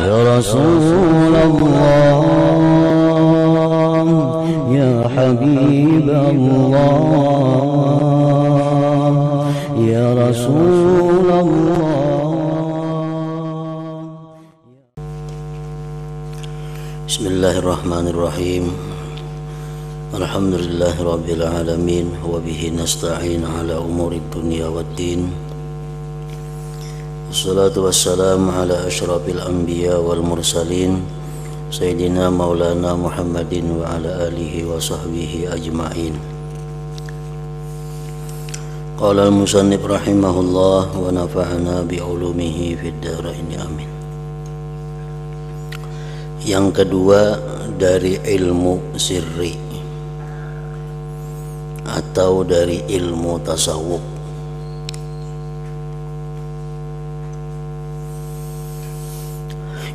Ya Rasulullah, Ya Habiballah, Ya Rasulullah. Bismillahirrahmanirrahim. Alhamdulillahi rabbil alamin, wa bihi nasta'in ala umuri dunya waddin. Wassalatu wassalamu ala asyrafil anbiya wal mursalin, Sayyidina Maulana Muhammadin wa ala alihi wa sahbihi ajma'in. Qala al-musannif rahimahullah wa nafa'ana bi'ulumihi fid dharain amin. Yang kedua dari ilmu sirri atau dari ilmu tasawuf.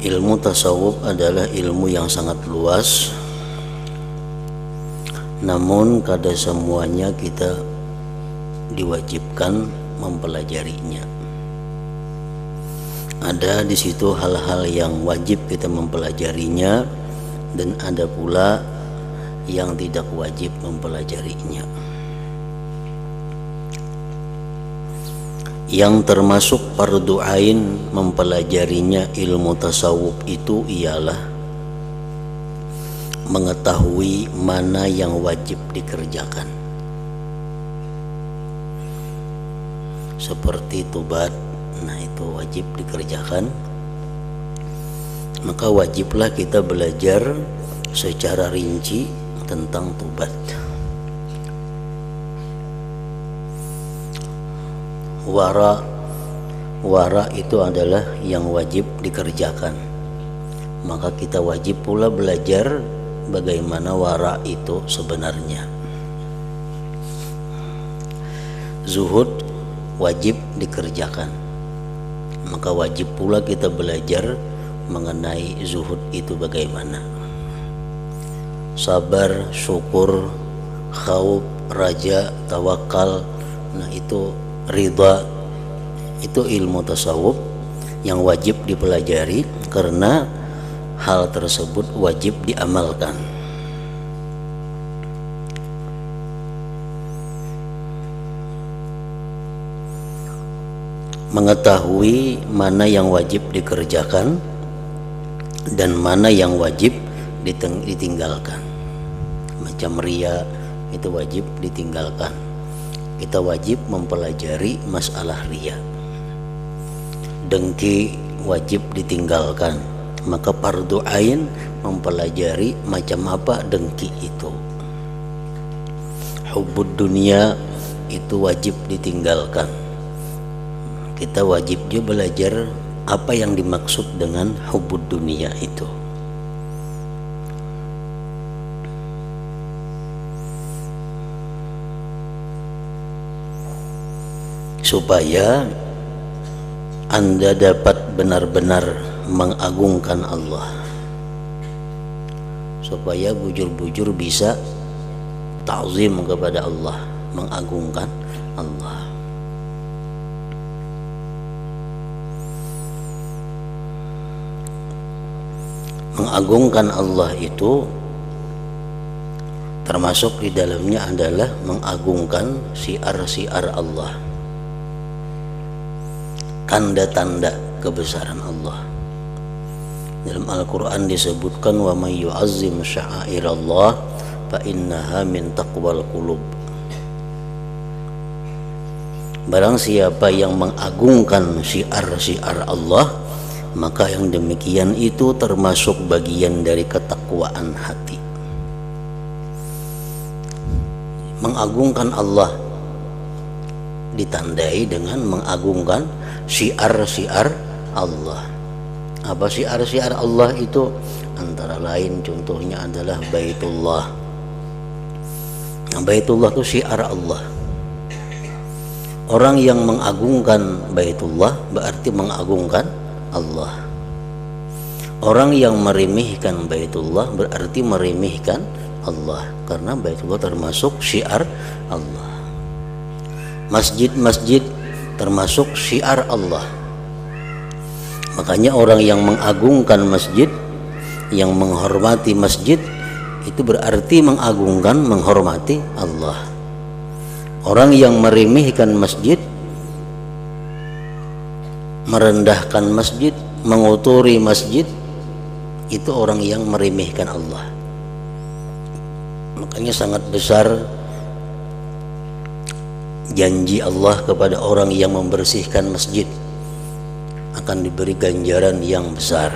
Ilmu tasawuf adalah ilmu yang sangat luas, namun kada semuanya kita diwajibkan mempelajarinya. Ada di situ hal-hal yang wajib kita mempelajarinya, dan ada pula yang tidak wajib mempelajarinya. Yang termasuk fardu ain mempelajarinya ilmu tasawuf itu ialah mengetahui mana yang wajib dikerjakan, seperti tobat. Nah, itu wajib dikerjakan. Maka wajiblah kita belajar secara rinci tentang tobat. Wara itu adalah yang wajib dikerjakan. Maka kita wajib pula belajar bagaimana wara itu sebenarnya. Zuhud wajib dikerjakan. Maka wajib pula kita belajar mengenai zuhud itu bagaimana. Sabar, syukur, khauf, raja, tawakal, nah itu ridha, itu ilmu tasawuf yang wajib dipelajari karena hal tersebut wajib diamalkan. Mengetahui mana yang wajib dikerjakan dan mana yang wajib ditinggalkan. Macam riya itu wajib ditinggalkan. Kita wajib mempelajari masalah riya. Dengki wajib ditinggalkan. Maka fardu ain mempelajari macam apa dengki itu. Hubbud dunia itu wajib ditinggalkan. Kita wajib juga belajar apa yang dimaksud dengan hubbud dunia itu. Supaya Anda dapat benar-benar mengagungkan Allah, supaya bujur-bujur bisa ta'zim kepada Allah, mengagungkan Allah. Mengagungkan Allah itu termasuk di dalamnya adalah mengagungkan syiar-syiar Allah, tanda-tanda kebesaran Allah. Dalam Al-Quran disebutkan wa may yu'azzim sya'airallah fa innaha min taqwal qulub. Barang siapa yang mengagungkan syiar-syiar Allah, maka yang demikian itu termasuk bagian dari ketakwaan hati. Mengagungkan Allah ditandai dengan mengagungkan syiar-syiar Allah. Apa syiar-syiar Allah itu? Antara lain contohnya adalah Baitullah. Nah, Baitullah itu syiar Allah. Orang yang mengagungkan Baitullah berarti mengagungkan Allah. Orang yang meremehkan Baitullah berarti meremehkan Allah, karena Baitullah termasuk syiar Allah. Masjid-masjid termasuk syiar Allah. Makanya orang yang mengagungkan masjid, yang menghormati masjid, itu berarti mengagungkan, menghormati Allah. Orang yang meremehkan masjid, merendahkan masjid, mengotori masjid, itu orang yang meremehkan Allah. Makanya sangat besar janji Allah kepada orang yang membersihkan masjid, akan diberi ganjaran yang besar.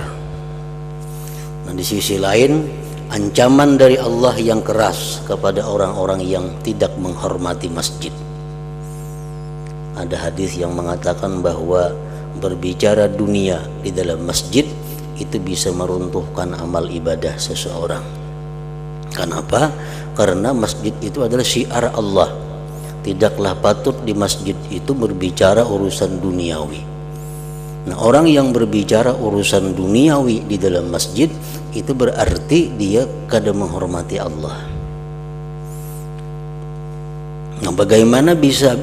Nah, di sisi lain ancaman dari Allah yang keras kepada orang-orang yang tidak menghormati masjid. Ada hadis yang mengatakan bahwa berbicara dunia di dalam masjid itu bisa meruntuhkan amal ibadah seseorang. Kenapa? Karena masjid itu adalah syiar Allah. Tidaklah patut di masjid itu berbicara urusan duniawi. Nah, orang yang berbicara urusan duniawi di dalam masjid itu berarti dia kada menghormati Allah. Nah, bagaimana bisa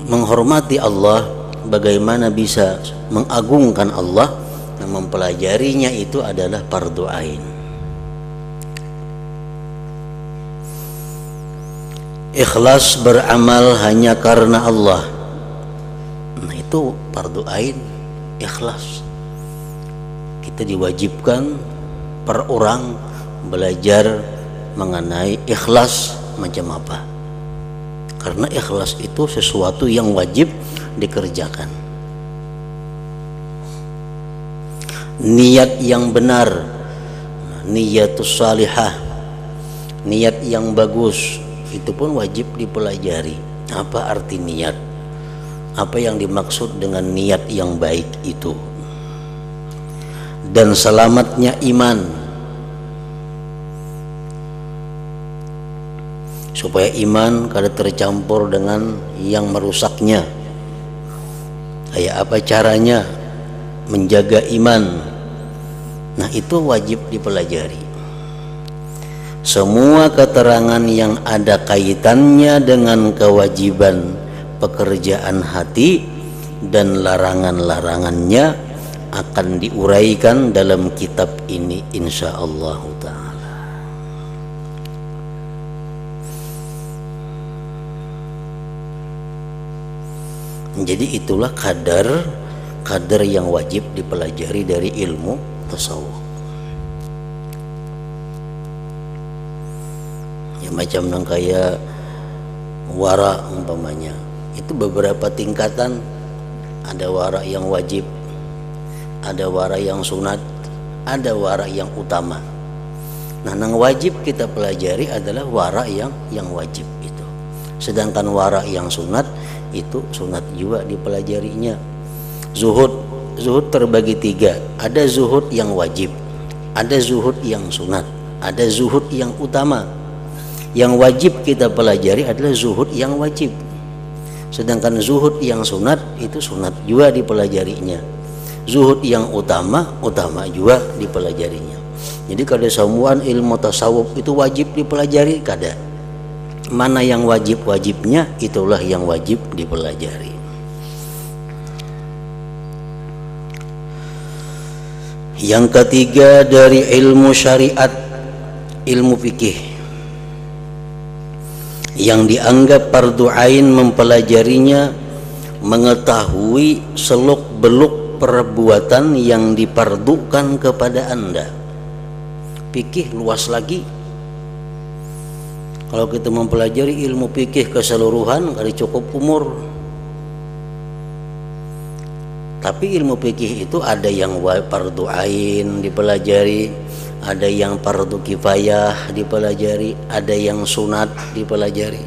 menghormati Allah, bagaimana bisa mengagungkan Allah? Nah, mempelajarinya itu adalah fardu ain. Ikhlas beramal hanya karena Allah. Nah, itu fardu ain, ikhlas. Kita diwajibkan per orang belajar mengenai ikhlas macam apa. Karena ikhlas itu sesuatu yang wajib dikerjakan. Niat yang benar, niatus salihah, niat yang bagus, itu pun wajib dipelajari. Apa arti niat? Apa yang dimaksud dengan niat yang baik itu? Dan selamatnya iman, supaya iman kada tercampur dengan yang merusaknya. Kayak apa caranya menjaga iman? Nah, itu wajib dipelajari. Semua keterangan yang ada kaitannya dengan kewajiban pekerjaan hati dan larangan-larangannya akan diuraikan dalam kitab ini insyaallah ta'ala. Jadi itulah kadar yang wajib dipelajari dari ilmu tasawuf. Ya, macam nang kayak wara umpamanya, itu beberapa tingkatan. Ada wara yang wajib, ada wara yang sunat, ada wara yang utama. Nah, yang wajib kita pelajari adalah wara yang wajib itu. Sedangkan wara yang sunat itu sunat juga dipelajarinya. Zuhud terbagi tiga. Ada zuhud yang wajib, ada zuhud yang sunat, ada zuhud yang utama. Yang wajib kita pelajari adalah zuhud yang wajib. Sedangkan zuhud yang sunat itu sunat juga dipelajarinya. Zuhud yang utama juga dipelajarinya. Jadi kada semua ilmu tasawuf itu wajib dipelajari, kada. Mana yang wajibnya itulah yang wajib dipelajari. Yang ketiga dari ilmu syariat, ilmu fikih, yang dianggap fardu ain mempelajarinya, mengetahui seluk-beluk perbuatan yang dipardukan kepada Anda. Fikih luas lagi. Kalau kita mempelajari ilmu fikih keseluruhan kada cukup umur. Tapi ilmu fikih itu ada yang fardu ain dipelajari, ada yang fardu kifayah dipelajari, ada yang sunat dipelajari,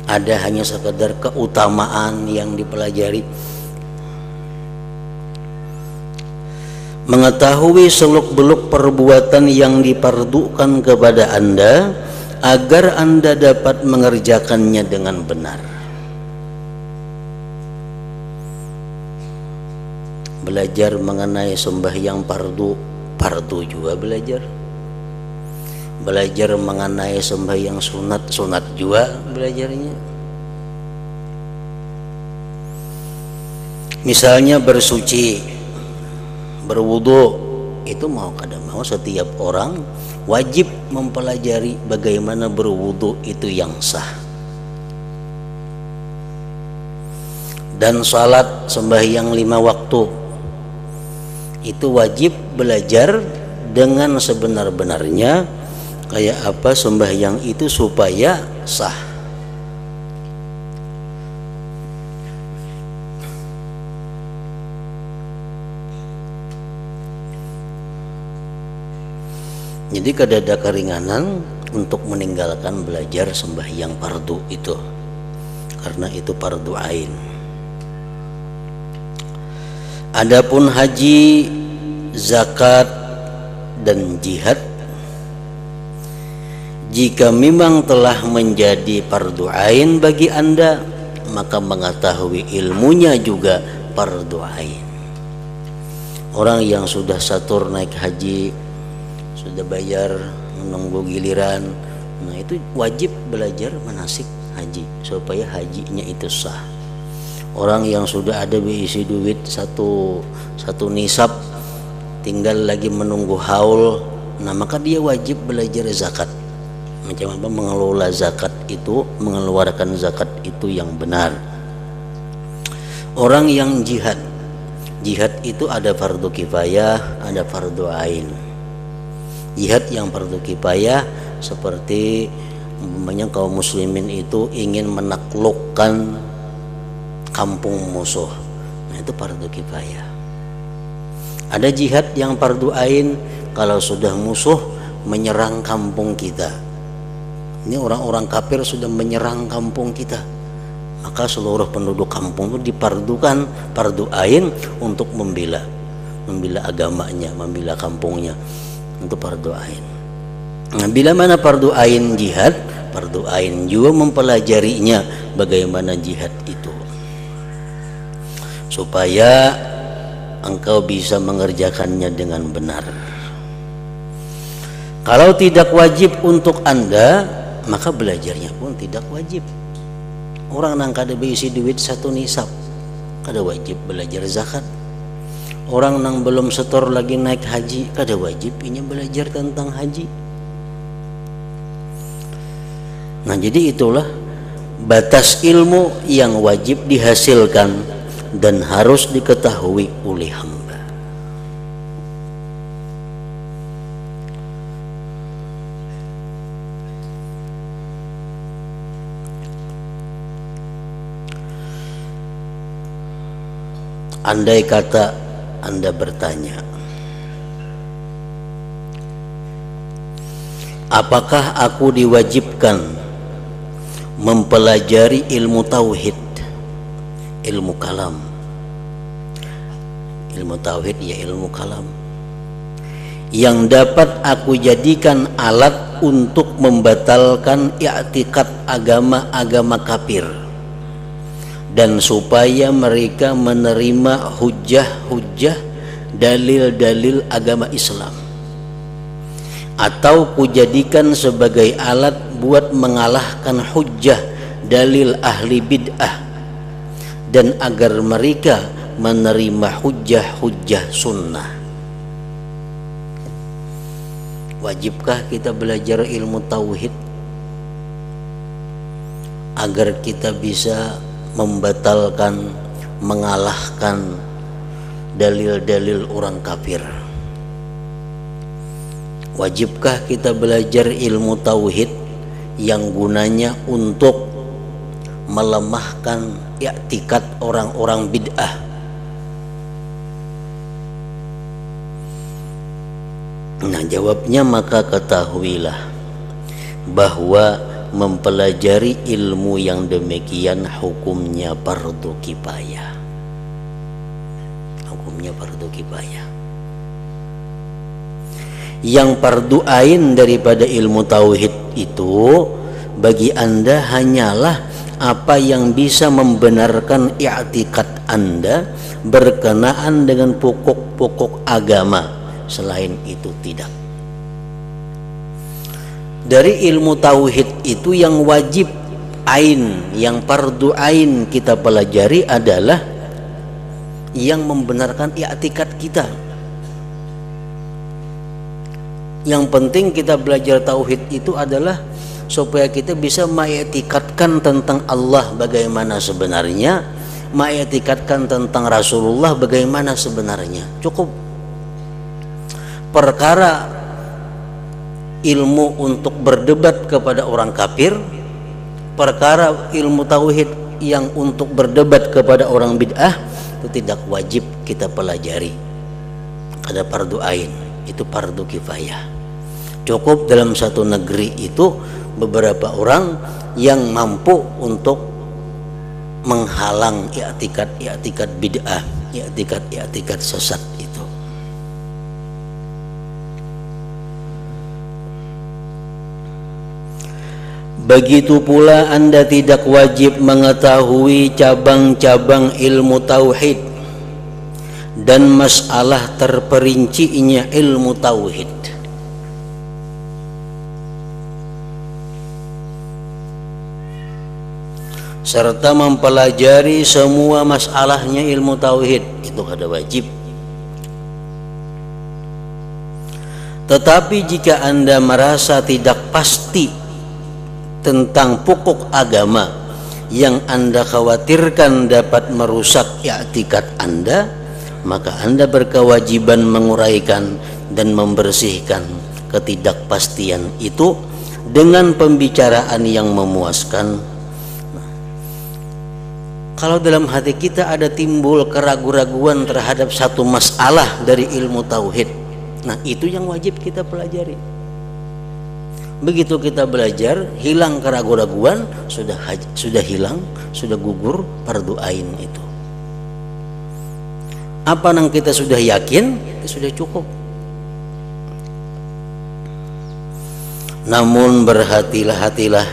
ada hanya sekedar keutamaan yang dipelajari. Mengetahui seluk-beluk perbuatan yang dipardukan kepada Anda agar Anda dapat mengerjakannya dengan benar. Belajar mengenai sembahyang fardu juga belajar. Belajar mengenai sembahyang sunat juga belajarnya. Misalnya bersuci, berwudu, itu mau kada mau setiap orang wajib mempelajari bagaimana berwudu itu yang sah. Dan salat sembahyang 5 waktu itu wajib belajar dengan sebenar-benarnya kayak apa sembahyang itu supaya sah. Jadi kada ada keringanan untuk meninggalkan belajar sembahyang fardu itu, karena itu fardu ain. Adapun haji, zakat dan jihad, jika memang telah menjadi fardu ain bagi Anda, maka mengetahui ilmunya juga fardu ain. Orang yang sudah satur naik haji, sudah bayar menunggu giliran, nah itu wajib belajar manasik haji supaya hajinya itu sah. Orang yang sudah ada berisi duit satu nisab, tinggal lagi menunggu haul, nah maka dia wajib belajar zakat, macam apa mengelola zakat itu, mengeluarkan zakat itu yang benar. Orang yang jihad itu ada fardu kifayah, ada fardu ain. Jihad yang fardu kifayah seperti umpamanya kaum muslimin itu ingin menaklukkan kampung musuh, nah itu fardu kifayah. Ada jihad yang fardu ain kalau sudah musuh menyerang kampung kita, ini orang-orang kafir sudah menyerang kampung kita, maka seluruh penduduk kampung itu dipardukan fardu ain untuk membela agamanya, membela kampungnya. Untuk fardu ain. Nah, bila mana fardu ain jihad, fardu ain juga mempelajarinya bagaimana jihad itu, supaya engkau bisa mengerjakannya dengan benar. Kalau tidak wajib untuk Anda, maka belajarnya pun tidak wajib. Orang nang kada berisi duit satu nisab, kada wajib belajar zakat. Orang nang belum setor lagi naik haji, kada wajib ini belajar tentang haji. Nah jadi itulah batas ilmu yang wajib dihasilkan dan harus diketahui oleh hamba. Andai kata Anda bertanya, apakah aku diwajibkan mempelajari ilmu tauhid, ilmu kalam? Ilmu tauhid ya ilmu kalam yang dapat aku jadikan alat untuk membatalkan i'tikad agama-agama kafir, dan supaya mereka menerima hujjah-hujjah dalil-dalil agama Islam, atau kujadikan sebagai alat buat mengalahkan hujjah dalil ahli bid'ah, dan agar mereka menerima hujjah-hujjah sunnah. Wajibkah kita belajar ilmu tauhid agar kita bisa membatalkan, mengalahkan dalil-dalil orang kafir? Wajibkah kita belajar ilmu tauhid yang gunanya untuk melemahkan i'tikad orang-orang bid'ah? Nah jawabnya, maka ketahuilah bahwa mempelajari ilmu yang demikian hukumnya fardu kifayah. Hukumnya fardu kifayah. Yang fardu ain daripada ilmu tauhid itu bagi Anda hanyalah apa yang bisa membenarkan i'tikad Anda berkenaan dengan pokok-pokok agama. Selain itu tidak. Dari ilmu tauhid itu yang wajib ain, yang fardu ain kita pelajari adalah yang membenarkan i'tikad kita, Yang penting kita belajar tauhid itu adalah supaya kita bisa mengiktikadkan tentang Allah bagaimana sebenarnya, mengiktikadkan tentang Rasulullah bagaimana sebenarnya. Cukup. Perkara ilmu untuk berdebat kepada orang kafir, perkara ilmu tauhid yang untuk berdebat kepada orang bid'ah, itu tidak wajib kita pelajari. Ada fardu ain, itu fardu kifayah. Cukup dalam satu negeri itu beberapa orang yang mampu untuk menghalang i'tikad bid'ah, i'tikad sesat itu. Begitu pula Anda tidak wajib mengetahui cabang-cabang ilmu tauhid dan masalah terperincinya ilmu tauhid. Serta mempelajari semua masalahnya ilmu tauhid, itu kada wajib. Tetapi jika Anda merasa tidak pasti tentang pokok agama yang Anda khawatirkan dapat merusak i'tikad Anda, maka Anda berkewajiban menguraikan dan membersihkan ketidakpastian itu dengan pembicaraan yang memuaskan. Kalau dalam hati kita ada timbul keraguan-raguan terhadap satu masalah dari ilmu tauhid, nah itu yang wajib kita pelajari. Begitu kita belajar, hilang keraguan-raguan, sudah hilang, sudah gugur fardu ain itu. Apa yang kita sudah yakin, itu sudah cukup. Namun berhati-hatilah,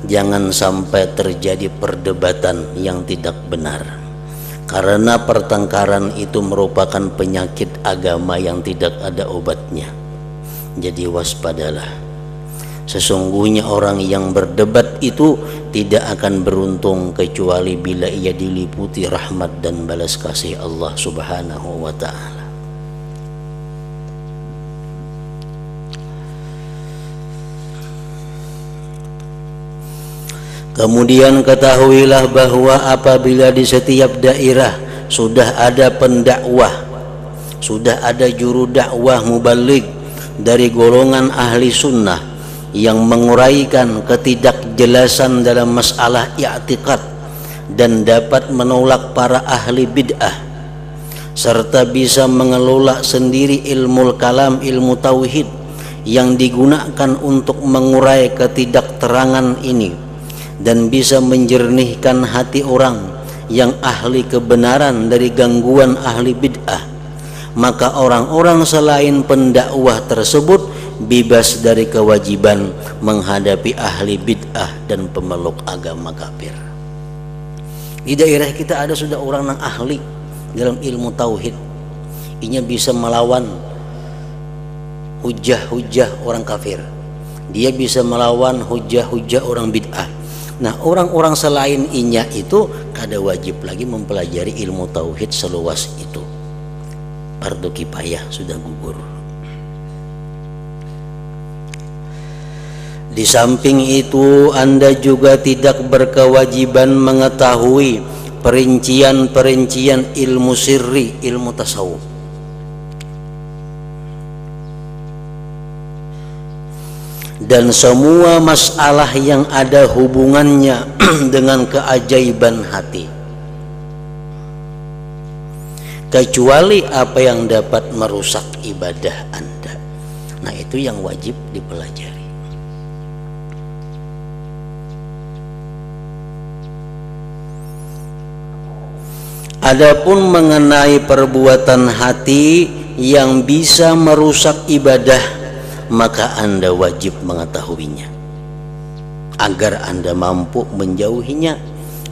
jangan sampai terjadi perdebatan yang tidak benar, karena pertengkaran itu merupakan penyakit agama yang tidak ada obatnya. Jadi waspadalah. Sesungguhnya orang yang berdebat itu tidak akan beruntung kecuali bila ia diliputi rahmat dan balas kasih Allah Subhanahu wa ta'ala. Kemudian ketahuilah bahwa apabila di setiap daerah sudah ada pendakwah, sudah ada juru dakwah mubaligh dari golongan ahli sunnah yang menguraikan ketidakjelasan dalam masalah i'tikad dan dapat menolak para ahli bid'ah, serta bisa mengelola sendiri ilmu kalam, ilmu tauhid yang digunakan untuk mengurai ketidakterangan ini, dan bisa menjernihkan hati orang yang ahli kebenaran dari gangguan ahli bid'ah, maka orang-orang selain pendakwah tersebut bebas dari kewajiban menghadapi ahli bid'ah dan pemeluk agama kafir. Di daerah kita ada sudah orang yang ahli dalam ilmu tauhid, inya bisa melawan hujah-hujah orang kafir, dia bisa melawan hujah-hujah orang bid'ah. Nah, orang-orang selain inya itu kada wajib lagi mempelajari ilmu tauhid seluas itu. Fardu kifayah sudah gugur. Di samping itu, Anda juga tidak berkewajiban mengetahui perincian-perincian ilmu sirri, ilmu tasawuf. Dan semua masalah yang ada hubungannya dengan keajaiban hati, kecuali apa yang dapat merusak ibadah Anda. Nah, itu yang wajib dipelajari. Adapun mengenai perbuatan hati yang bisa merusak ibadah, maka Anda wajib mengetahuinya agar Anda mampu menjauhinya,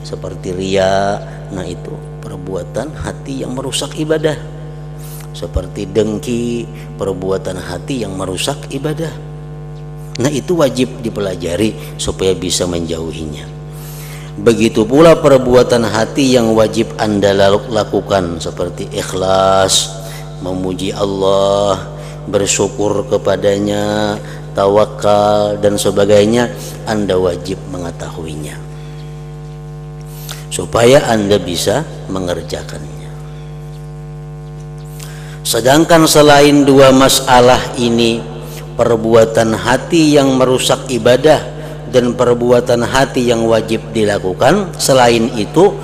seperti riya. Nah, itu perbuatan hati yang merusak ibadah. Seperti dengki, perbuatan hati yang merusak ibadah. Nah, itu wajib dipelajari supaya bisa menjauhinya. Begitu pula perbuatan hati yang wajib Anda lakukan, seperti ikhlas, memuji Allah, bersyukur kepadanya, tawakal dan sebagainya, Anda wajib mengetahuinya supaya Anda bisa mengerjakannya. Sedangkan selain dua masalah ini, perbuatan hati yang merusak ibadah dan perbuatan hati yang wajib dilakukan, selain itu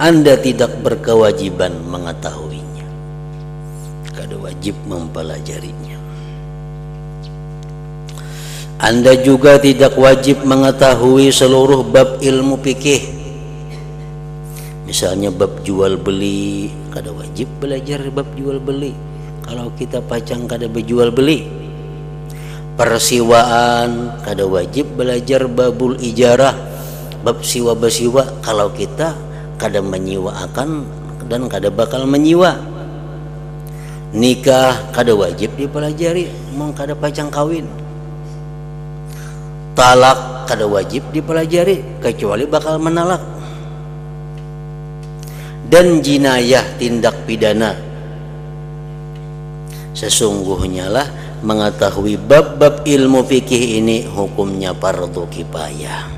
Anda tidak berkewajiban mengetahuinya. Kada wajib mempelajarinya. Anda juga tidak wajib mengetahui seluruh bab ilmu fikih. Misalnya bab jual beli, kada wajib belajar bab jual beli. Kalau kita pacang kada berjual beli. Persiwaan, kada wajib belajar babul ijarah, bab siwa besiwa. Kalau kita kada menyiwa akan dan kada bakal menyiwa. Nikah kada wajib dipelajari, mau kada pacang kawin. Talak kada wajib dipelajari kecuali bakal menalak. Dan jinayah, tindak pidana, sesungguhnya lah mengetahui bab-bab ilmu fikih ini hukumnya fardu kifayah.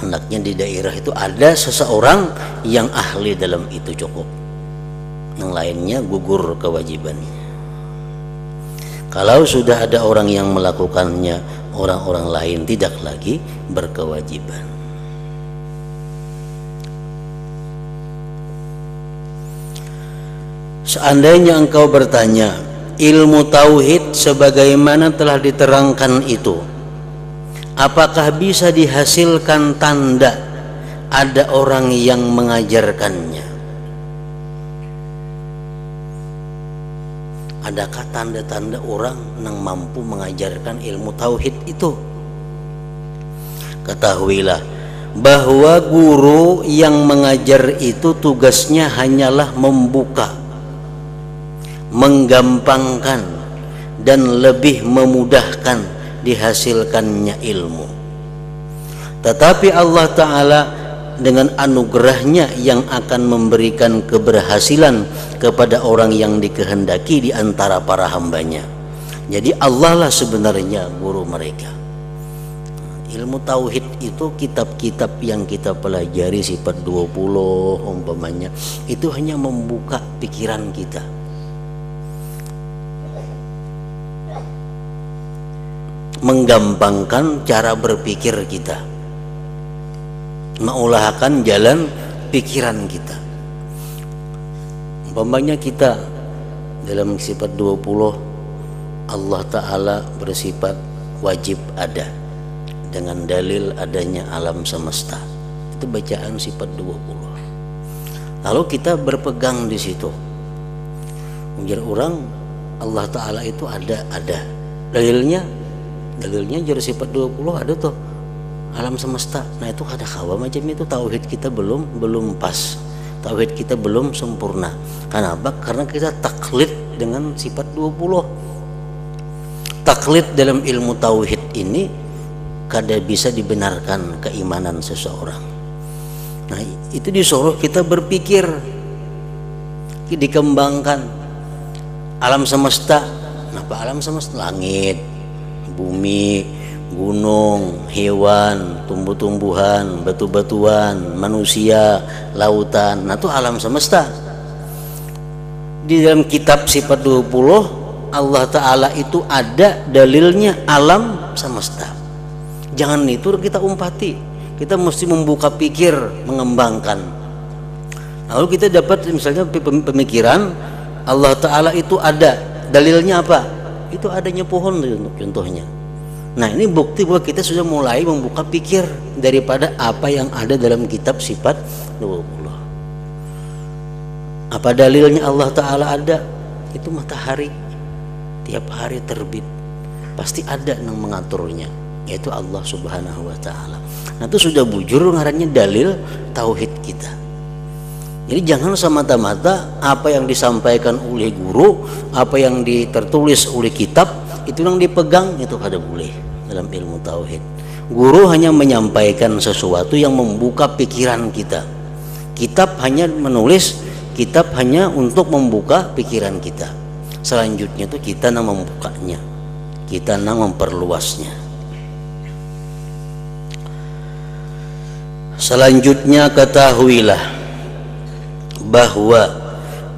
Hendaknya di daerah itu ada seseorang yang ahli dalam itu cukup, yang lainnya gugur kewajibannya. Kalau sudah ada orang yang melakukannya, orang-orang lain tidak lagi berkewajiban. Seandainya engkau bertanya, ilmu tauhid sebagaimana telah diterangkan itu, apakah bisa dihasilkan tanda ada orang yang mengajarkannya? Adakah tanda-tanda orang yang mampu mengajarkan ilmu tauhid itu? Ketahuilah bahwa guru yang mengajar itu tugasnya hanyalah membuka, menggampangkan dan lebih memudahkan dihasilkannya ilmu. Tetapi Allah Ta'ala dengan anugerahnya yang akan memberikan keberhasilan kepada orang yang dikehendaki di antara para hambanya. Jadi Allah lah sebenarnya guru mereka. Ilmu tauhid itu kitab-kitab yang kita pelajari, sifat 20 umpamanya, itu hanya membuka pikiran kita, menggampangkan cara berpikir kita, mengulahkan jalan pikiran kita. Umpamanya kita dalam sifat 20 Allah Ta'ala bersifat wajib ada dengan dalil adanya alam semesta. Itu bacaan sifat 20. Lalu kita berpegang di situ. Ujar orang Allah Ta'ala itu ada. Dalilnya jadi sifat 20 ada tuh alam semesta. Nah itu ada kawa macam itu, tauhid kita belum pas, tauhid kita belum sempurna. Kenapa? Karena kita taklid dengan sifat 20. Taklid dalam ilmu tauhid ini kada bisa dibenarkan keimanan seseorang. Nah itu disuruh kita berpikir, dikembangkan alam semesta. Apa alam semesta? Langit, bumi, gunung, hewan, tumbuh-tumbuhan, batu-batuan, manusia, lautan. Nah itu alam semesta. Di dalam kitab sifat 20 Allah Ta'ala itu ada dalilnya alam semesta. Jangan itu kita umpati, kita mesti membuka pikir, mengembangkan. Lalu kita dapat misalnya pemikiran Allah Ta'ala itu ada, dalilnya apa? Itu adanya pohon contohnya. Nah ini bukti bahwa kita sudah mulai membuka pikir daripada apa yang ada dalam kitab sifat 20. Apa dalilnya Allah Ta'ala ada? Itu matahari tiap hari terbit, pasti ada yang mengaturnya, yaitu Allah Subhanahu wa Ta'ala. Nah itu sudah bujur ngarannya dalil tauhid kita. Jadi jangan semata-mata apa yang disampaikan oleh guru, apa yang tertulis oleh kitab itu yang dipegang, itu kada boleh dalam ilmu tauhid. Guru hanya menyampaikan sesuatu yang membuka pikiran kita. Kitab hanya menulis, kitab hanya untuk membuka pikiran kita. Selanjutnya itu kita nang membukanya, kita nang memperluasnya. Selanjutnya ketahuilah bahwa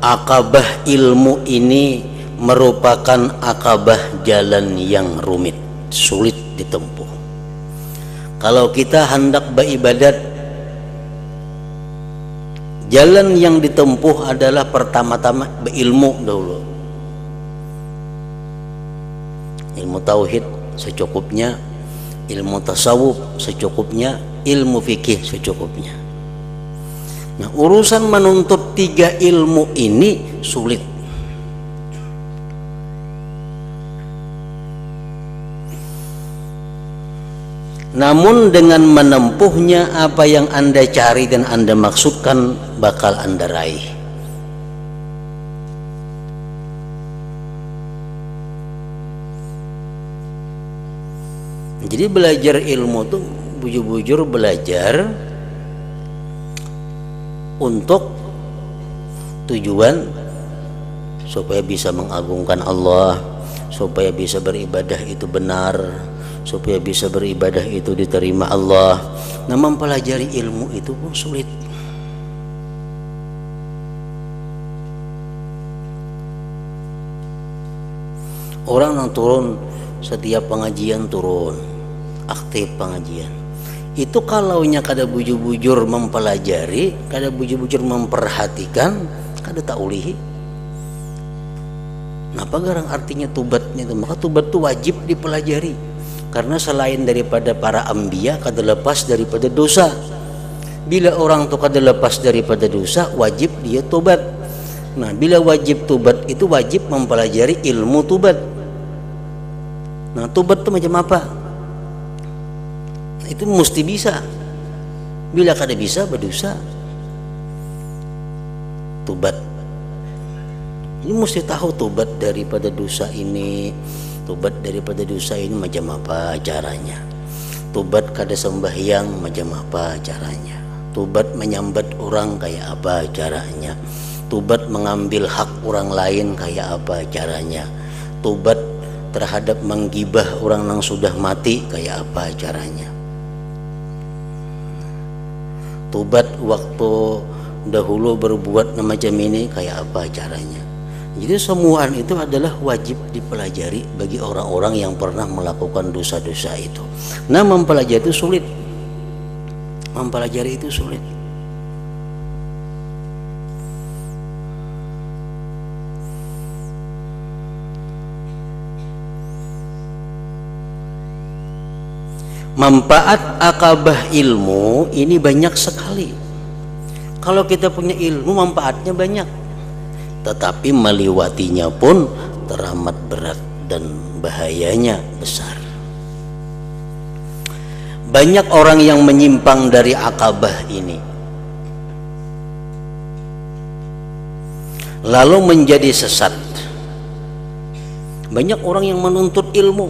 akabah ilmu ini merupakan akabah jalan yang rumit, sulit ditempuh. Kalau kita hendak beribadat, jalan yang ditempuh adalah pertama-tama berilmu dahulu. Ilmu tauhid secukupnya, ilmu tasawuf secukupnya, ilmu fikih secukupnya. Nah, urusan menuntut 3 ilmu ini sulit. Namun dengan menempuhnya, apa yang Anda cari dan Anda maksudkan bakal Anda raih. Jadi belajar ilmu itu bujur-bujur belajar untuk tujuan supaya bisa mengagungkan Allah, supaya bisa beribadah itu benar, supaya bisa beribadah itu diterima Allah. Nah, mempelajari ilmu itu pun sulit. Orang yang turun setiap pengajian turun, aktif pengajian. Itu kalaunya kada bujur-bujur mempelajari, kada bujur-bujur memperhatikan, kada taulihi. Napa garang artinya tubatnya itu? Maka tubat itu wajib dipelajari. Karena selain daripada para anbiya, kada lepas daripada dosa. Bila orang itu kada lepas daripada dosa, wajib dia tobat. Nah, bila wajib tobat itu wajib mempelajari ilmu tobat. Nah, tobat itu macam apa? Nah, itu mesti bisa. Bila kada bisa, berdosa. Tobat. Ini mesti tahu tobat daripada dosa ini. Tobat daripada dosa ini macam apa caranya. Tobat kada sembahyang macam apa caranya. Tobat menyambat orang kayak apa caranya. Tobat mengambil hak orang lain kayak apa caranya. Tobat terhadap menggibah orang yang sudah mati kayak apa caranya. Tobat waktu dahulu berbuat macam ini kayak apa caranya. Jadi semuaan itu adalah wajib dipelajari bagi orang-orang yang pernah melakukan dosa-dosa itu. Nah, mempelajari itu sulit. Mempelajari itu sulit. Manfaat akabah ilmu ini banyak sekali. Kalau kita punya ilmu, manfaatnya banyak. Tetapi melewatinya pun teramat berat dan bahayanya besar. Banyak orang yang menyimpang dari akabah ini, lalu menjadi sesat. Banyak orang yang menuntut ilmu,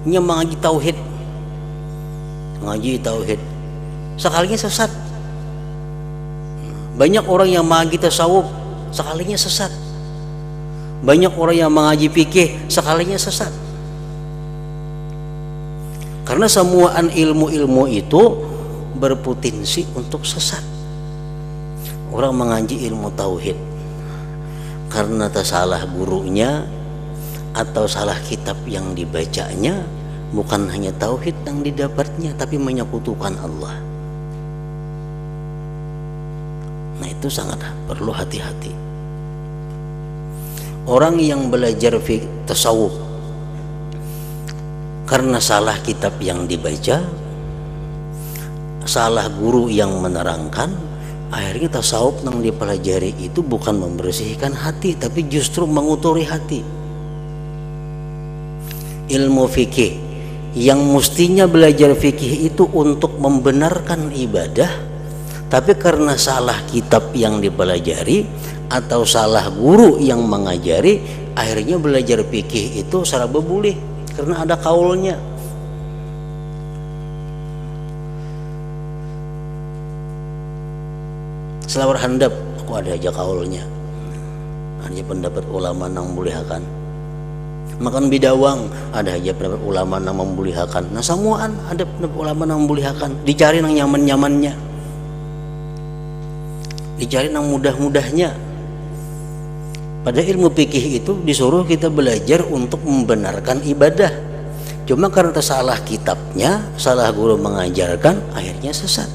yang mengaji tauhid, sekalinya sesat. Banyak orang yang mengaji tasawuf, sekalinya sesat. Banyak orang yang mengaji fikih, sekalinya sesat. Karena semuaan ilmu-ilmu itu berpotensi untuk sesat. Orang mengaji ilmu tauhid karena tersalah gurunya atau salah kitab yang dibacanya, bukan hanya tauhid yang didapatnya, tapi menyekutukan Allah. Nah, itu sangat perlu hati-hati. Orang yang belajar tasawuf karena salah kitab yang dibaca, salah guru yang menerangkan, akhirnya tasawuf yang dipelajari itu bukan membersihkan hati, tapi justru mengotori hati. Ilmu fikih yang mestinya belajar fikih itu untuk membenarkan ibadah, tapi karena salah kitab yang dipelajari atau salah guru yang mengajari, akhirnya belajar fikih itu salah bebulih karena ada kaulnya. Selawar handap, aku ada aja kaulnya. ada pendapat ulama nang mulihakan. Makan bidawang ada aja pendapat ulama nang membulihakan. Nah samuan ada pendapat ulama nang membulihakan. Dicari nang nyaman-nyamannya, dicari nang mudah-mudahnya. Pada ilmu fikih itu disuruh kita belajar untuk membenarkan ibadah. Cuma karena salah kitabnya, salah guru mengajarkan, akhirnya sesat.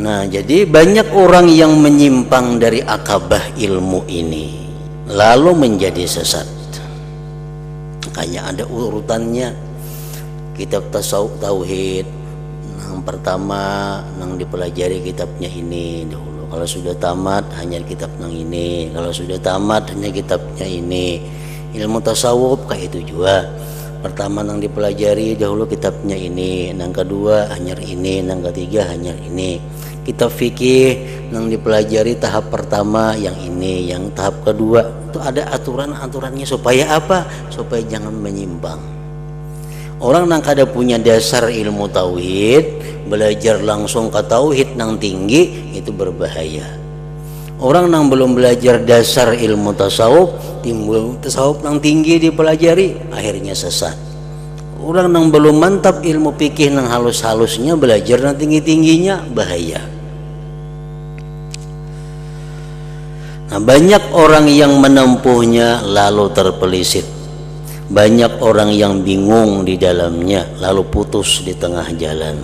Nah, jadi banyak orang yang menyimpang dari akabah ilmu ini lalu menjadi sesat. Makanya ada urutannya. Kitab tasawuf tauhid yang pertama yang dipelajari kitabnya ini dahulu. Kalau sudah tamat hanya kitab yang ini. Kalau sudah tamat hanya kitabnya ini. Ilmu tasawuf kayak itu juga. Pertama yang dipelajari dahulu kitabnya ini, yang kedua hanya ini, yang ketiga hanya ini. Kitab fikih yang dipelajari tahap pertama yang ini, yang tahap kedua itu ada aturan-aturannya supaya apa? Supaya jangan menyimpang. Orang yang kada punya dasar ilmu tauhid, belajar langsung ke tauhid yang tinggi itu berbahaya. Orang yang belum belajar dasar ilmu tasawuf, timbul tasawuf yang tinggi dipelajari, akhirnya sesat. Orang yang belum mantap ilmu fikih yang halus-halusnya, belajar yang tinggi-tingginya, bahaya. Nah, banyak orang yang menempuhnya lalu terpelisit. Banyak orang yang bingung di dalamnya lalu putus di tengah jalan.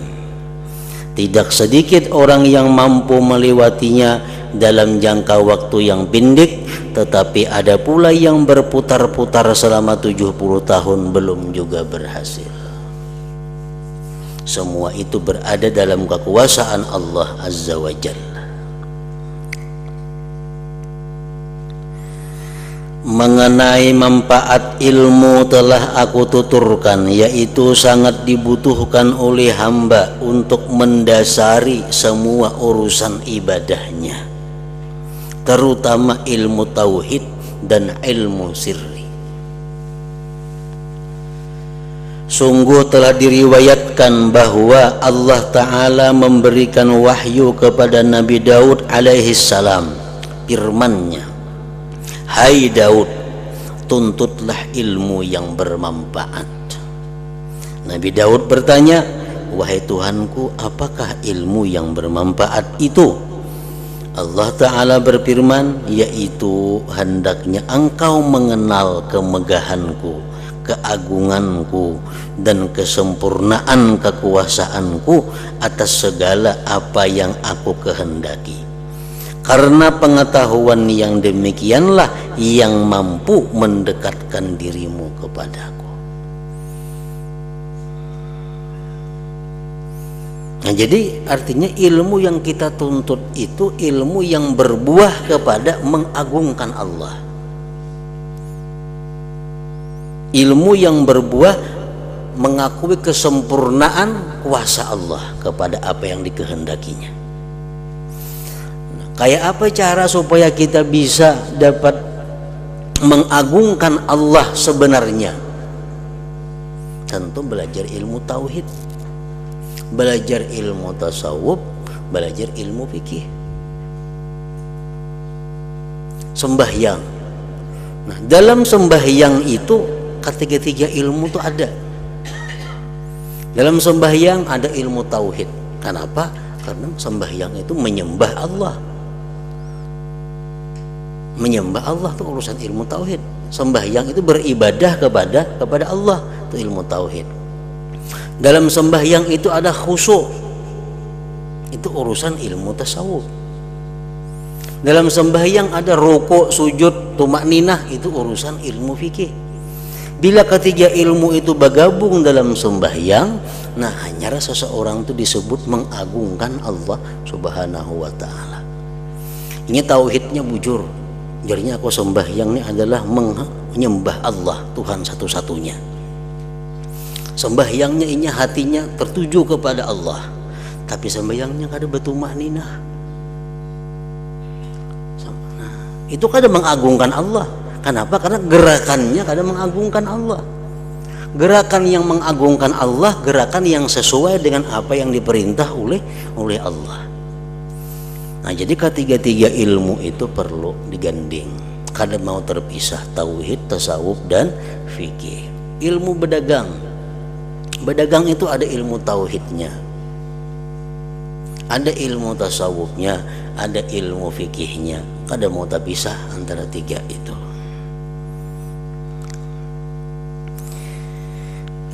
Tidak sedikit orang yang mampu melewatinya dalam jangka waktu yang pendek, tetapi ada pula yang berputar-putar selama 70 tahun belum juga berhasil. Semua itu berada dalam kekuasaan Allah Azza wa Jalla. Mengenai manfaat ilmu telah aku tuturkan, yaitu sangat dibutuhkan oleh hamba untuk mendasari semua urusan ibadahnya, terutama ilmu tauhid dan ilmu sirri. Sungguh telah diriwayatkan bahwa Allah Ta'ala memberikan wahyu kepada Nabi Daud alaihi salam, firman-Nya, "Hai Daud, tuntutlah ilmu yang bermanfaat." Nabi Daud bertanya, "Wahai Tuhanku, apakah ilmu yang bermanfaat itu?" Allah Ta'ala berfirman, "Yaitu hendaknya engkau mengenal kemegahanku, keagunganku, dan kesempurnaan kekuasaanku atas segala apa yang aku kehendaki. Karena pengetahuan yang demikianlah yang mampu mendekatkan dirimu kepadaku." Nah, jadi artinya ilmu yang kita tuntut itu ilmu yang berbuah kepada mengagungkan Allah. Ilmu yang berbuah mengakui kesempurnaan kuasa Allah kepada apa yang dikehendakinya. Kayak apa cara supaya kita bisa dapat mengagungkan Allah sebenarnya? Tentu belajar ilmu tauhid, belajar ilmu tasawuf, belajar ilmu fikih. Sembahyang. Nah, dalam sembahyang itu ketiga-tiga ilmu itu ada. Dalam sembahyang ada ilmu tauhid. Kenapa? Karena sembahyang itu menyembah Allah. Menyembah Allah itu urusan ilmu tauhid. Sembahyang itu beribadah kepada Allah, itu ilmu tauhid. Dalam sembahyang itu ada khusyuk, itu urusan ilmu tasawuf. Dalam sembahyang ada rukuk, sujud, tumakninah, itu urusan ilmu fikih. Bila ketiga ilmu itu bergabung dalam sembahyang, nah hanya seseorang itu disebut mengagungkan Allah Subhanahu wa Ta'ala. Ini tauhidnya bujur. Jadinya aku sembahyang ini adalah menyembah Allah, Tuhan satu-satunya. Sembahyangnya ini hatinya tertuju kepada Allah, tapi sembahyangnya kada bertumakninah. Nah, itu kada mengagungkan Allah. Kenapa? Karena gerakannya kada mengagungkan Allah. gerakan yang mengagungkan Allah, gerakan yang sesuai dengan apa yang diperintah oleh Allah. Nah, jadi ketiga-tiga ilmu itu perlu digandeng. Kada mau terpisah, tauhid, tasawuf, dan fikih. Ilmu berdagang itu ada ilmu tauhidnya, ada ilmu tasawufnya, ada ilmu fikihnya. Kada mau terpisah antara tiga itu.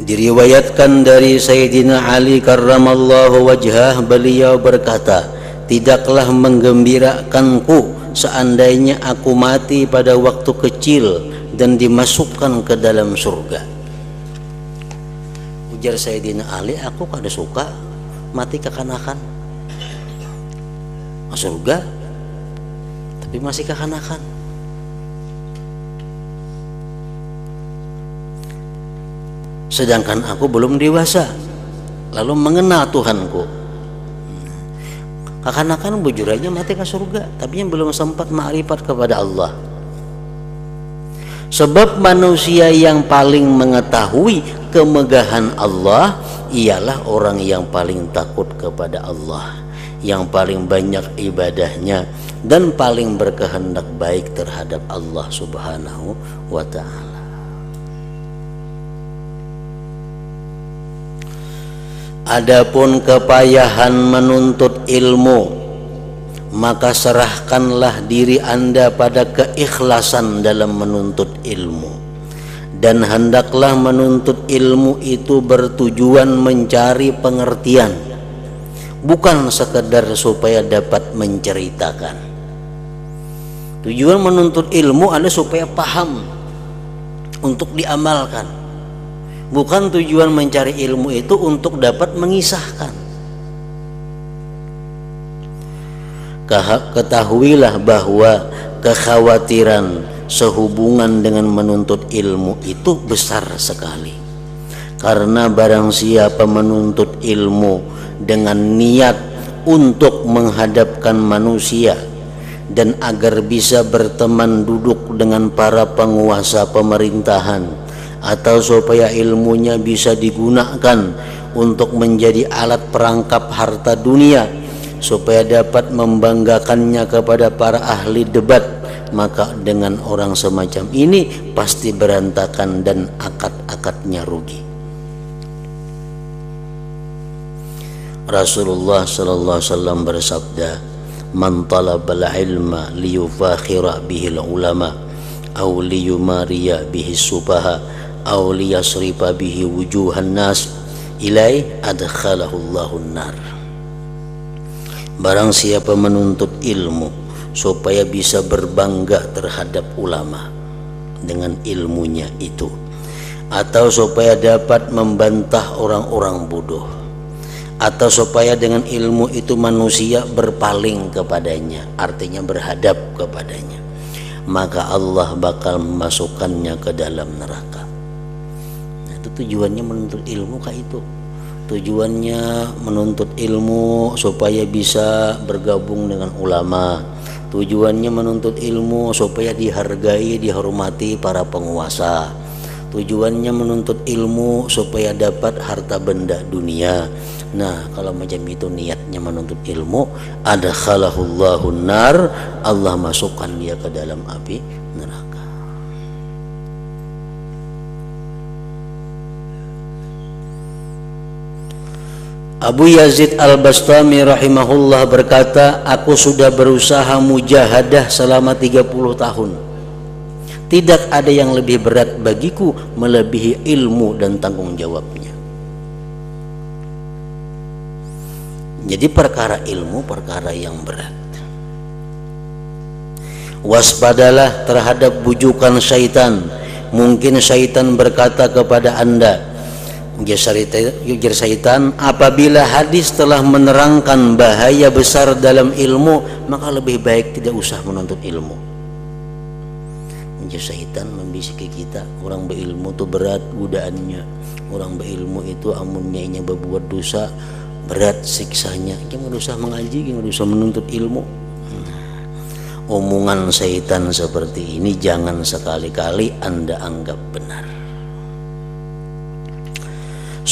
Diriwayatkan dari Sayyidina Ali karramallahu wajhah, beliau berkata, tidaklah menggembirakanku seandainya aku mati pada waktu kecil dan dimasukkan ke dalam surga. Ujar Sayyidina Ali, aku kada suka mati kekanakan. Surga tapi masih kekanakan. Sedangkan aku belum dewasa lalu mengenal Tuhanku. Kekanakan bujurannya mati ke surga, tapi yang belum sempat ma'rifat kepada Allah. Sebab manusia yang paling mengetahui kemegahan Allah ialah orang yang paling takut kepada Allah, yang paling banyak ibadahnya dan paling berkehendak baik terhadap Allah Subhanahu wa ta'ala. Adapun kepayahan menuntut ilmu, maka serahkanlah diri Anda pada keikhlasan dalam menuntut ilmu, dan hendaklah menuntut ilmu itu bertujuan mencari pengertian, bukan sekedar supaya dapat menceritakan. Tujuan menuntut ilmu adalah supaya paham untuk diamalkan. Bukan tujuan mencari ilmu itu untuk dapat mengisahkan. Ketahuilah bahwa kekhawatiran sehubungan dengan menuntut ilmu itu besar sekali. Karena barang siapa menuntut ilmu dengan niat untuk menghadapkan manusia dan agar bisa berteman duduk dengan para penguasa pemerintahan, atau supaya ilmunya bisa digunakan untuk menjadi alat perangkap harta dunia, supaya dapat membanggakannya kepada para ahli debat, maka dengan orang semacam ini pasti berantakan dan akad-akadnya rugi. Rasulullah sallallahu alaihi wasallam bersabda, "Man talabal ilma liyufakhira bihil ulama aw liyumariya bihis subaha aw liyasrifa bihi wujuhan nas ilai adkhalahu Allahun nar." Barang siapa menuntut ilmu supaya bisa berbangga terhadap ulama dengan ilmunya itu, atau supaya dapat membantah orang-orang bodoh, atau supaya dengan ilmu itu manusia berpaling kepadanya, artinya berhadap kepadanya, maka Allah bakal memasukkannya ke dalam neraka. Tujuannya menuntut ilmu kayak itu. Tujuannya menuntut ilmu supaya bisa bergabung dengan ulama. Tujuannya menuntut ilmu supaya dihargai, dihormati para penguasa. Tujuannya menuntut ilmu supaya dapat harta benda dunia. Nah, kalau macam itu niatnya menuntut ilmu, adkhalahullahu nar, Allah masukkan dia ke dalam api neraka. Abu Yazid Al-Bastami rahimahullah berkata, aku sudah berusaha mujahadah selama 30 tahun. Tidak ada yang lebih berat bagiku melebihi ilmu dan tanggung jawabnya. Jadi perkara ilmu perkara yang berat. Waspadalah terhadap bujukan syaitan. Mungkin syaitan berkata kepada Anda, ujar syaitan, apabila hadis telah menerangkan bahaya besar dalam ilmu, maka lebih baik tidak usah menuntut ilmu. Ujar syaitan membisiki kita, orang berilmu itu berat godaannya, orang berilmu itu amunnya berbuat dosa berat siksanya. Kita nggak usah mengaji, kita nggak usah menuntut ilmu. Omongan syaitan seperti ini jangan sekali-kali Anda anggap benar.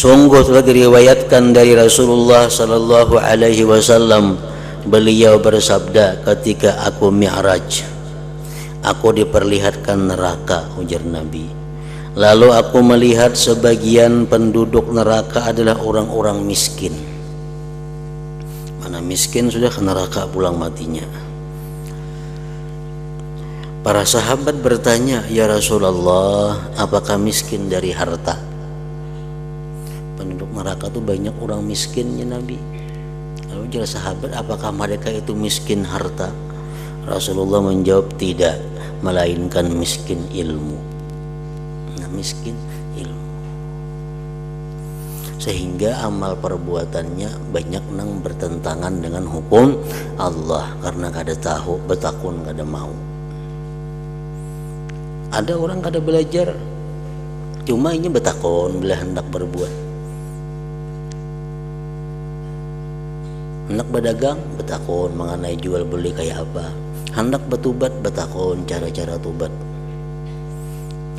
Sungguh telah diriwayatkan dari Rasulullah sallallahu alaihi wasallam, beliau bersabda ketika aku mi'raj, aku diperlihatkan neraka, ujar Nabi. Lalu aku melihat sebagian penduduk neraka adalah orang-orang miskin. Mana miskin sudah ke neraka pulang matinya. Para sahabat bertanya, ya Rasulullah, apakah miskin dari harta? Penduduk neraka itu banyak orang miskinnya Nabi. Lalu jawab sahabat, apakah mereka itu miskin harta? Rasulullah menjawab, tidak, melainkan miskin ilmu. Nah, miskin ilmu. Sehingga amal perbuatannya banyak nang bertentangan dengan hukum Allah, karena kada tahu, betakun kada mau. Ada orang kada belajar, cuma ini betakun bila hendak berbuat. Hendak berdagang, betakun mengenai jual beli kayak apa. Hendak bertobat, betakun cara-cara tobat.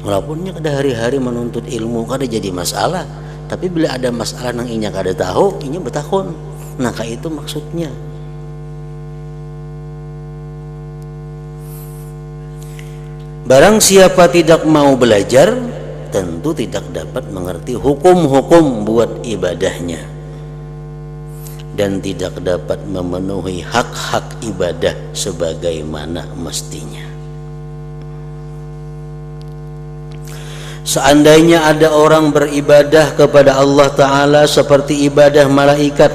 Walaupunnya kada hari-hari menuntut ilmu, kada jadi masalah. Tapi bila ada masalah nang inya kada tahu, inya betakun. Nah, kayak itu maksudnya. Barang siapa tidak mau belajar, tentu tidak dapat mengerti hukum-hukum buat ibadahnya, dan tidak dapat memenuhi hak-hak ibadah sebagaimana mestinya. Seandainya ada orang beribadah kepada Allah Ta'ala seperti ibadah malaikat,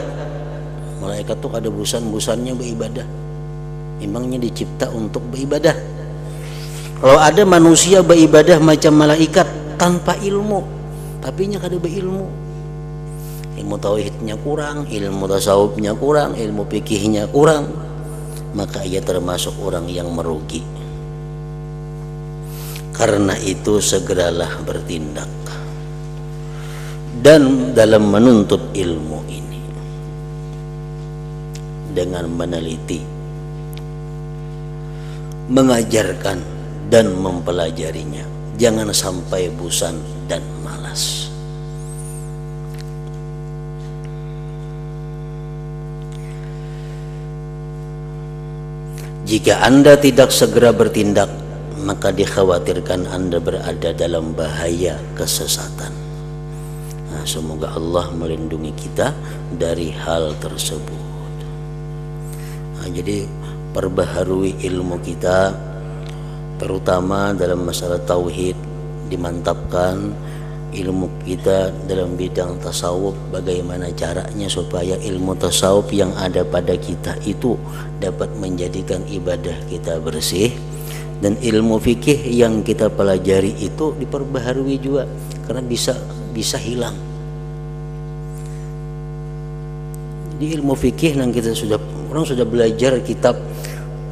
malaikat tuh ada busan-busannya beribadah, memangnya dicipta untuk beribadah. Kalau ada manusia beribadah macam malaikat tanpa ilmu, tapi nya kada berilmu, ilmu tauhidnya kurang, ilmu tasawufnya kurang, ilmu fikihnya kurang, maka ia termasuk orang yang merugi. Karena itu segeralah bertindak dan dalam menuntut ilmu ini dengan meneliti, mengajarkan dan mempelajarinya. Jangan sampai bosan dan malas. Jika Anda tidak segera bertindak, maka dikhawatirkan Anda berada dalam bahaya kesesatan. Nah, semoga Allah melindungi kita dari hal tersebut. Nah, jadi perbaharui ilmu kita, terutama dalam masalah tauhid, dimantapkan ilmu kita dalam bidang tasawuf. Bagaimana caranya supaya ilmu tasawuf yang ada pada kita itu dapat menjadikan ibadah kita bersih, dan ilmu fikih yang kita pelajari itu diperbaharui juga, karena bisa hilang. Di ilmu fikih yang kita orang sudah belajar kitab,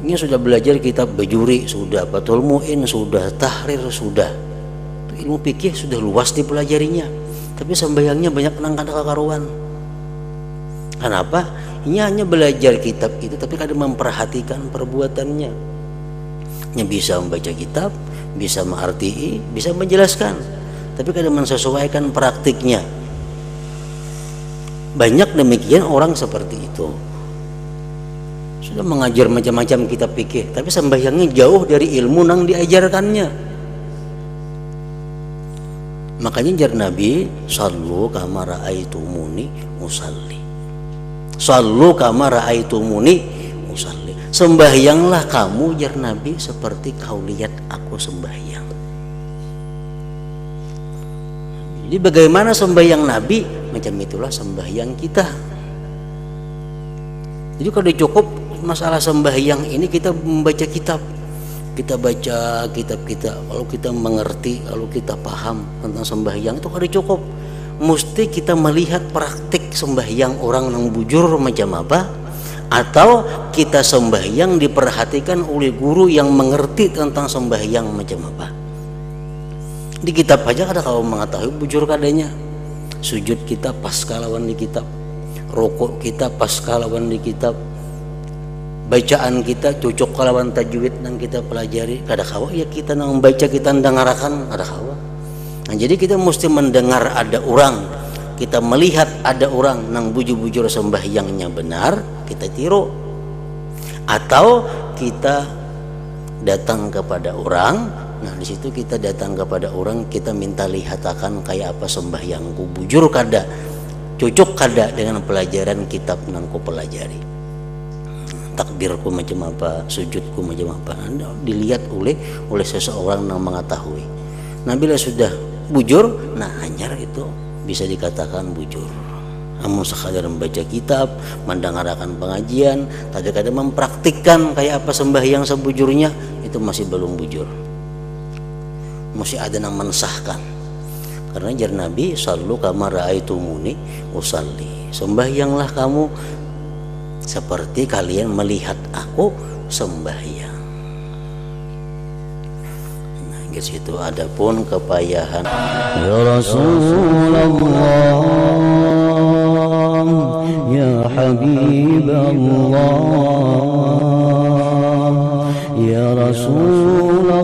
ini sudah belajar kitab Bajuri, sudah Fathul Mu'in, sudah Tahrir, sudah ilmu fikih sudah luas dipelajarinya, tapi sembahyangnya banyak nang kada karuan. Kenapa? Ini hanya belajar kitab itu, tapi kada memperhatikan perbuatannya. Nya bisa membaca kitab, bisa mengarti, bisa menjelaskan, tapi kada mensesuaikan praktiknya. Banyak demikian orang seperti itu. Sudah mengajar macam-macam kitab fikih, tapi sembahyangnya jauh dari ilmu nang diajarkannya. Makanya jar Nabi, sallu kama ra'aitumuni usalli. Sallu kama ra'aitumuni usalli. Sembahyanglah kamu, jar Nabi, seperti kau lihat aku sembahyang. Jadi bagaimana sembahyang Nabi, macam itulah sembahyang kita. Jadi kalau cukup masalah sembahyang ini kita membaca kitab, kita baca kitab kita, kalau kita mengerti, kalau kita paham tentang sembahyang itu kada cukup. Mesti kita melihat praktik sembahyang orang yang bujur macam apa, atau kita sembahyang diperhatikan oleh guru yang mengerti tentang sembahyang macam apa. Di kitab aja kada kau mengetahui bujur kadanya. Sujud kita pas kalawan di kitab, rukuk kita pas kalawan di kitab, bacaan kita cocok kalawan tajwid yang kita pelajari, kada kawa ya kita nang membaca kita ndangarakan kada kawa. Nah, jadi kita mesti mendengar ada orang kita melihat ada orang nang bujur-bujur sembahyangnya benar, kita tiru. Atau kita datang kepada orang, nah di situ kita datang kepada orang, kita minta lihatakan kayak apa sembahyangku, bujur kada, cocok kada dengan pelajaran kitab nang ku pelajari, takbirku macam apa, sujudku macam apa. Nah, dilihat oleh seseorang yang mengetahui. Nah bila sudah bujur, nah anyar itu bisa dikatakan bujur. Namun sekadar membaca kitab, mendengarkan pengajian, tapi kadang mempraktikkan kayak apa sembahyang sebujurnya, itu masih belum bujur. Masih ada yang mensahkan. Karena jar Nabi, sallu kama ra'aitumuni usalli. Sembahyanglah kamu seperti kalian melihat aku sembahyang. Nah, di situ adapun kepayahan. Ya Rasulullah, ya Habibullah, ya Rasulullah.